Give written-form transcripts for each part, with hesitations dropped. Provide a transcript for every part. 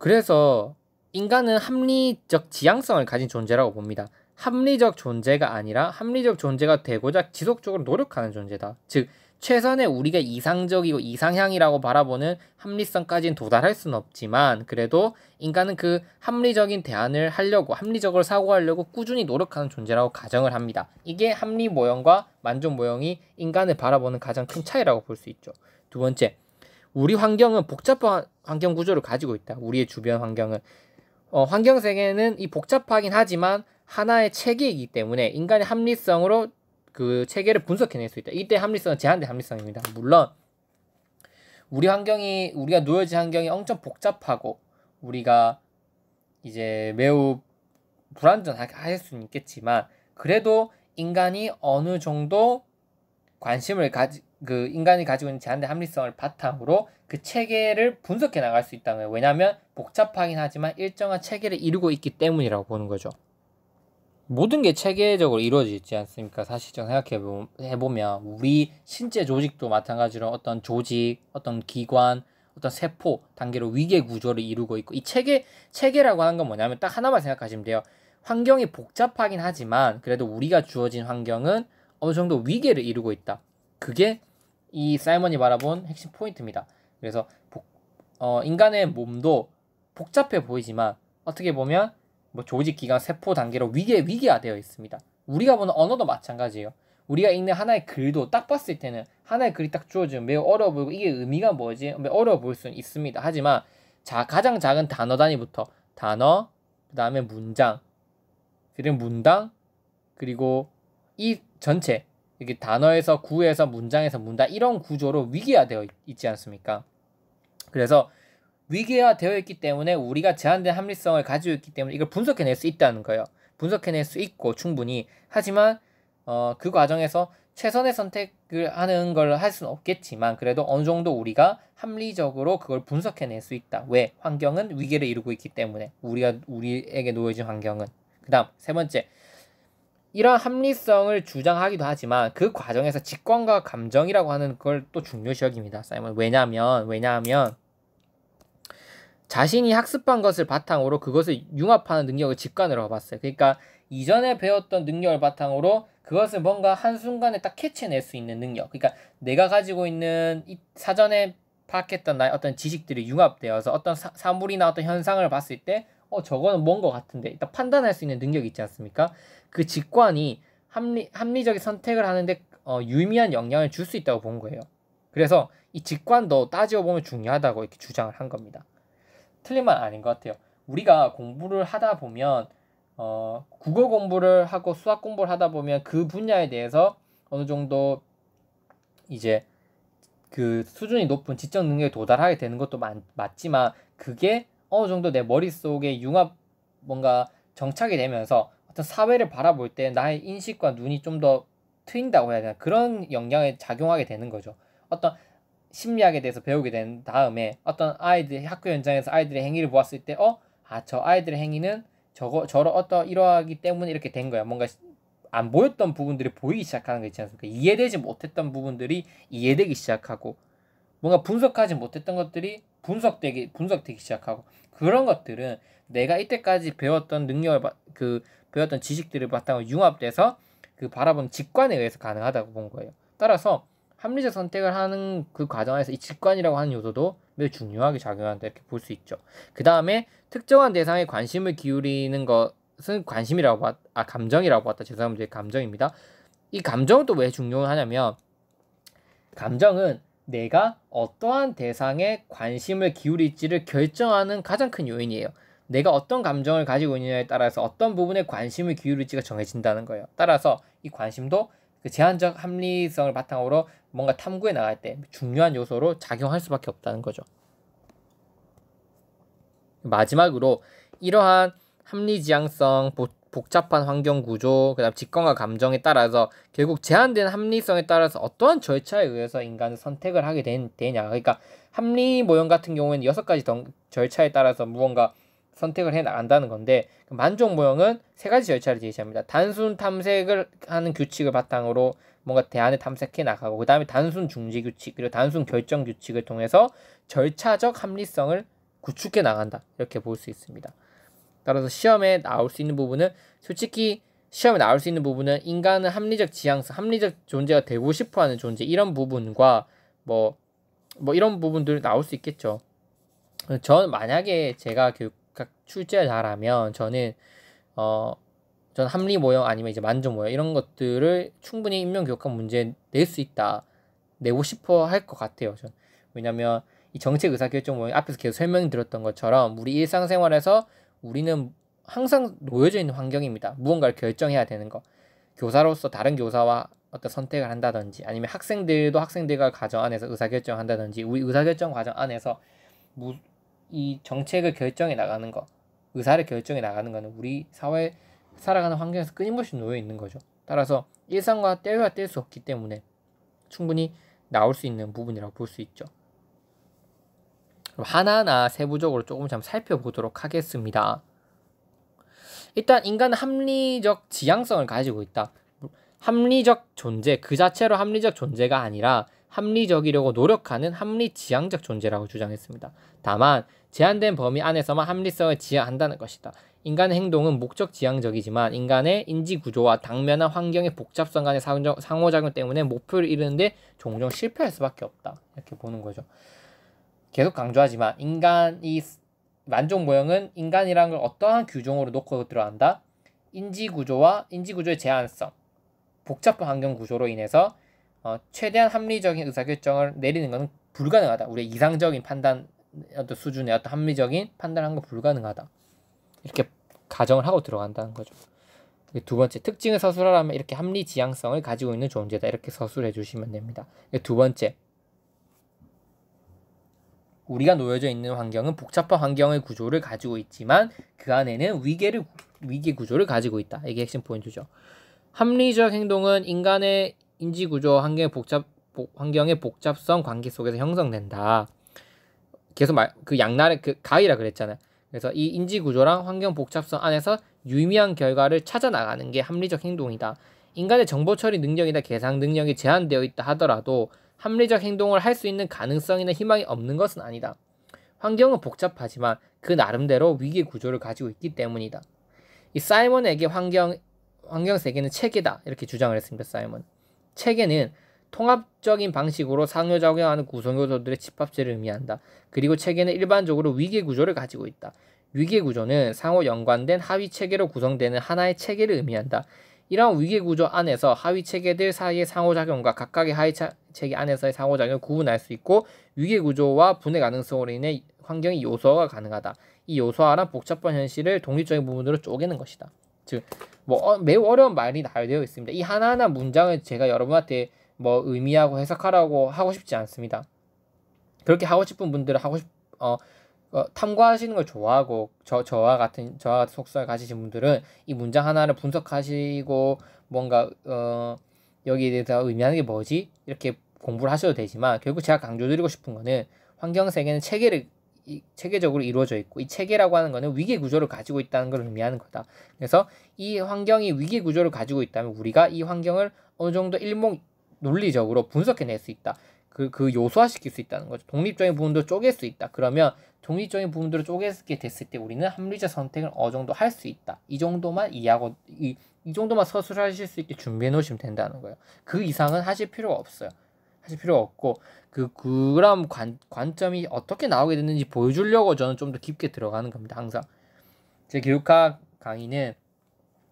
그래서 인간은 합리적 지향성을 가진 존재라고 봅니다. 합리적 존재가 아니라 합리적 존재가 되고자 지속적으로 노력하는 존재다. 즉 최선의 우리가 이상적이고 이상향이라고 바라보는 합리성까지는 도달할 수는 없지만 그래도 인간은 그 합리적인 대안을 하려고 합리적으로 사고하려고 꾸준히 노력하는 존재라고 가정을 합니다. 이게 합리 모형과 만족 모형이 인간을 바라보는 가장 큰 차이라고 볼 수 있죠. 두 번째, 우리 환경은 복잡한 환경 구조를 가지고 있다. 우리의 주변 환경은 환경 세계는 이 복잡하긴 하지만 하나의 체계이기 때문에 인간의 합리성으로 그 체계를 분석해낼 수 있다. 이때 합리성은 제한된 합리성입니다. 물론 우리가 놓여진 환경이 엄청 복잡하고 우리가 이제 매우 불안전하게 할 수는 있겠지만 그래도 인간이 어느 정도 인간이 가지고 있는 제한된 합리성을 바탕으로 그 체계를 분석해 나갈 수 있다는 거예요. 왜냐하면 복잡하긴 하지만 일정한 체계를 이루고 있기 때문이라고 보는 거죠. 모든 게 체계적으로 이루어져 있지 않습니까? 사실상 생각해보면 우리 신체 조직도 마찬가지로 어떤 조직, 어떤 기관, 어떤 세포 단계로 위계 구조를 이루고 있고 이 체계라고 하는 건 뭐냐면 딱 하나만 생각하시면 돼요. 환경이 복잡하긴 하지만 그래도 우리가 주어진 환경은 어느 정도 위계를 이루고 있다. 그게 이 사이먼이 바라본 핵심 포인트입니다. 그래서 인간의 몸도 복잡해 보이지만 어떻게 보면 뭐 조직, 기관, 세포 단계로 위계화되어 있습니다. 우리가 보는 언어도 마찬가지예요. 우리가 읽는 하나의 글도 딱 봤을 때는 하나의 글이 딱 주어지면 매우 어려워 보이고 이게 의미가 뭐지? 매우 어려워 보일 수는 있습니다. 하지만 가장 작은 단어 단위부터 단어, 그 다음에 문장, 그리고 문당, 그리고 이 전체 이렇게 단어에서 구에서 문장에서 문단 이런 구조로 위계화되어 있지 않습니까? 그래서 위계화되어 있기 때문에 우리가 제한된 합리성을 가지고 있기 때문에 이걸 분석해낼 수 있다는 거예요. 분석해낼 수 있고 충분히 하지만 그 과정에서 최선의 선택을 하는 걸 할 수는 없겠지만 그래도 어느 정도 우리가 합리적으로 그걸 분석해낼 수 있다. 왜? 환경은 위계를 이루고 있기 때문에 우리에게 놓여진 환경은. 그 다음 세 번째, 이런 합리성을 주장하기도 하지만 그 과정에서 직관과 감정이라고 하는 걸 또 중요시 여깁니다. 사이먼. 왜냐하면 자신이 학습한 것을 바탕으로 그것을 융합하는 능력을 직관으로 봤어요. 그러니까 이전에 배웠던 능력을 바탕으로 그것을 뭔가 한순간에 딱 캐치해낼 수 있는 능력. 그러니까 내가 가지고 있는 사전에 파악했던 나의 어떤 지식들이 융합되어서 어떤 사물이나 어떤 현상을 봤을 때 저거는 뭔 것 같은데 일단 판단할 수 있는 능력이 있지 않습니까? 그 직관이 합리적인 선택을 하는데 유의미한 영향을 줄 수 있다고 본 거예요. 그래서 이 직관도 따지고 보면 중요하다고 이렇게 주장을 한 겁니다. 틀린 말 아닌 것 같아요. 우리가 공부를 하다 보면 국어 공부를 하고 수학 공부를 하다 보면 그 분야에 대해서 어느 정도 이제 그 수준이 높은 지적 능력에 도달하게 되는 것도 맞지만 그게 어느 정도 내 머릿속에 뭔가 정착이 되면서 어떤 사회를 바라볼 때 나의 인식과 눈이 좀 더 트인다고 해야 되나 그런 영향에 작용하게 되는 거죠. 어떤 심리학에 대해서 배우게 된 다음에 어떤 학교 현장에서 아이들의 행위를 보았을 때 저 아이들의 행위는 이러하기 때문에 이렇게 된 거야. 뭔가 안 보였던 부분들이 보이기 시작하는 거 있지 않습니까? 이해되지 못했던 부분들이 이해되기 시작하고 뭔가 분석하지 못했던 것들이 분석되기 시작하고 그런 것들은 내가 이때까지 배웠던 배웠던 지식들을 바탕으로 융합돼서 그 바라본 직관에 의해서 가능하다고 본 거예요. 따라서 합리적 선택을 하는 그 과정에서 이 직관이라고 하는 요소도 매우 중요하게 작용한다 이렇게 볼 수 있죠. 그 다음에 특정한 대상에 관심을 기울이는 것은 감정이라고 봤다. 죄송합니다. 감정입니다. 이 감정은 또 왜 중요하냐면 감정은 내가 어떠한 대상에 관심을 기울일지를 결정하는 가장 큰 요인이에요. 내가 어떤 감정을 가지고 있느냐에 따라서 어떤 부분에 관심을 기울일지가 정해진다는 거예요. 따라서 이 관심도 그 제한적 합리성을 바탕으로 뭔가 탐구해 나갈 때 중요한 요소로 작용할 수밖에 없다는 거죠. 마지막으로 이러한 합리지향성, 복잡한 환경 구조, 그다음 직관과 감정에 따라서 결국 제한된 합리성에 따라서 어떠한 절차에 의해서 인간은 선택을 하게 되냐. 그러니까 합리 모형 같은 경우에는 6가지 절차에 따라서 무언가 선택을 해 나간다는 건데 만족 모형은 3가지 절차를 제시합니다. 단순 탐색을 하는 규칙을 바탕으로 뭔가 대안을 탐색해 나가고 그 다음에 단순 중지 규칙 그리고 단순 결정 규칙을 통해서 절차적 합리성을 구축해 나간다. 이렇게 볼 수 있습니다. 따라서 시험에 나올 수 있는 부분은 솔직히 시험에 나올 수 있는 부분은 인간은 합리적 지향성, 합리적 존재가 되고 싶어하는 존재 이런 부분과 뭐 이런 부분들 나올 수 있겠죠. 저는 만약에 제가 교육학 출제를 잘하면 저는 합리 모형 아니면 이제 만족 모형 이런 것들을 충분히 인명 교육학 문제에 낼 수 있다, 내고 싶어 할 것 같아요. 전 왜냐면 이 정책 의사결정 모형 앞에서 계속 설명드렸던 것처럼 우리 일상생활에서 우리는 항상 놓여져 있는 환경입니다. 무언가를 결정해야 되는 거. 교사로서 다른 교사와 어떤 선택을 한다든지 아니면 학생들도 학생들과 가정 안에서 의사결정을 한다든지 우리 의사결정 과정 안에서 이 정책을 결정해 나가는 거, 의사를 결정해 나가는 거는 우리 사회 살아가는 환경에서 끊임없이 놓여 있는 거죠. 따라서 일상과 떼어야 뗄 수 없기 때문에 충분히 나올 수 있는 부분이라고 볼 수 있죠. 그럼 하나하나 세부적으로 조금 살펴보도록 하겠습니다. 일단 인간은 합리적 지향성을 가지고 있다. 합리적 존재, 그 자체로 합리적 존재가 아니라 합리적이려고 노력하는 합리지향적 존재라고 주장했습니다. 다만 제한된 범위 안에서만 합리성을 지향한다는 것이다. 인간의 행동은 목적지향적이지만 인간의 인지구조와 당면한 환경의 복잡성 간의 상호작용 때문에 목표를 이루는데 종종 실패할 수밖에 없다. 이렇게 보는 거죠. 계속 강조하지만 인간이 만족 모형은 인간이라는 걸 어떠한 규정으로 놓고 들어간다. 인지구조의 제한성, 복잡한 환경 구조로 인해서 최대한 합리적인 의사결정을 내리는 것은 불가능하다. 우리의 이상적인 판단 어떤 수준의 어떤 합리적인 판단하는 건 불가능하다. 이렇게 가정을 하고 들어간다는 거죠. 두 번째, 특징을 서술하라면 이렇게 합리 지향성을 가지고 있는 존재다. 이렇게 서술해 주시면 됩니다. 두 번째, 우리가 놓여져 있는 환경은 복잡한 환경의 구조를 가지고 있지만 그 안에는 위계 구조를 가지고 있다. 이게 핵심 포인트죠. 합리적 행동은 인간의 인지구조 환경의 복잡성 관계 속에서 형성된다. 계속 양날의 가위라 그랬잖아요. 그래서 이 인지구조랑 환경 복잡성 안에서 유의미한 결과를 찾아 나가는 게 합리적 행동이다. 인간의 정보 처리 능력이나 계산 능력이 제한되어 있다 하더라도 합리적 행동을 할 수 있는 가능성이나 희망이 없는 것은 아니다. 환경은 복잡하지만 그 나름대로 위계 구조를 가지고 있기 때문이다. 이 사이먼에게 환경 세계는 체계다. 이렇게 주장을 했습니다. 사이먼. 체계는 통합적인 방식으로 상호작용하는 구성요소들의 집합체를 의미한다. 그리고 체계는 일반적으로 위계 구조를 가지고 있다. 위계 구조는 상호 연관된 하위 체계로 구성되는 하나의 체계를 의미한다. 이러한 위계 구조 안에서 하위 체계들 사이의 상호작용과 각각의 하위 체계 안에서의 상호작용을 구분할 수 있고 위계 구조와 분해 가능성으로 인해 환경의 요소화가 가능하다. 이 요소화란 복잡한 현실을 독립적인 부분으로 쪼개는 것이다. 즉, 매우 어려운 말이 나열되어 있습니다. 이 하나하나 문장을 제가 여러분한테 의미하고 해석하라고 하고 싶지 않습니다. 그렇게 하고 싶은 분들은 탐구하시는 걸 좋아하고 저와 같은 속성을 가지신 분들은 이 문장 하나를 분석하시고 뭔가 여기에 대해서 의미하는 게 뭐지? 이렇게 공부를 하셔도 되지만 결국 제가 강조드리고 싶은 거는 환경 세계는 체계적으로 이루어져 있고 이 체계라고 하는 거는 위계 구조를 가지고 있다는 걸 의미하는 거다. 그래서 이 환경이 위계 구조를 가지고 있다면 우리가 이 환경을 어느 정도 논리적으로 분석해낼 수 있다. 그 요소화시킬 수 있다는 거죠. 독립적인 부분도 쪼갤 수 있다. 그러면 독립적인 부분들을 쪼개게 됐을 때 우리는 합리적 선택을 어느 정도 할 수 있다. 이 정도만 이해하고 이 정도만 서술하실 수 있게 준비해 놓으시면 된다는 거예요. 그 이상은 하실 필요가 없어요. 하실 필요가 없고 그런 관점이 어떻게 나오게 됐는지 보여주려고 저는 좀 더 깊게 들어가는 겁니다. 항상 제 교육학 강의는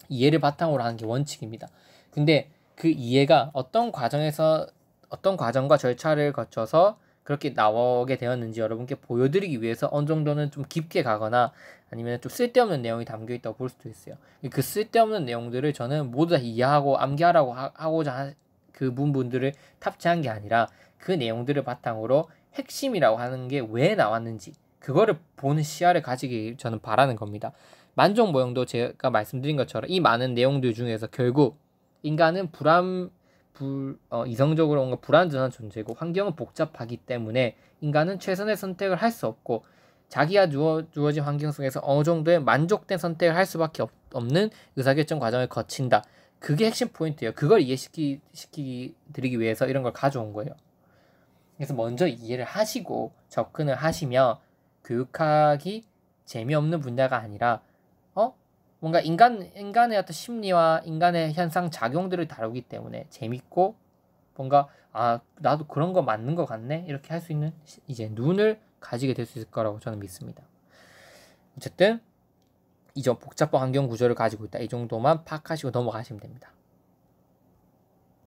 이해를 바탕으로 하는 게 원칙입니다. 근데 그 이해가 어떤 과정과 절차를 거쳐서 그렇게 나오게 되었는지 여러분께 보여드리기 위해서 어느 정도는 좀 깊게 가거나 아니면 좀 쓸데없는 내용이 담겨 있다고 볼 수도 있어요. 그 쓸데없는 내용들을 저는 모두 다 이해하고 암기하라고 하고자 그 부분들을 탑재한 게 아니라 그 내용들을 바탕으로 핵심이라고 하는 게 왜 나왔는지 그거를 보는 시야를 가지길 저는 바라는 겁니다. 만족 모형도 제가 말씀드린 것처럼 이 많은 내용들 중에서 결국 인간은 이성적으로 뭔가 불완전한 존재고 환경은 복잡하기 때문에 인간은 최선의 선택을 할 수 없고 자기가 주어진 환경 속에서 어느 정도의 만족된 선택을 할 수밖에 없는 의사결정 과정을 거친다. 그게 핵심 포인트예요. 그걸 드리기 위해서 이런 걸 가져온 거예요. 그래서 먼저 이해를 하시고 접근을 하시면 교육학이 재미없는 분야가 아니라 뭔가 인간의 어떤 심리와 인간의 현상 작용들을 다루기 때문에 재밌고 뭔가 나도 그런 거 맞는 거 같네 이렇게 할 수 있는 이제 눈을 가지게 될 수 있을 거라고 저는 믿습니다. 어쨌든 이전 복잡한 환경 구조를 가지고 있다 이 정도만 파악하시고 넘어가시면 됩니다.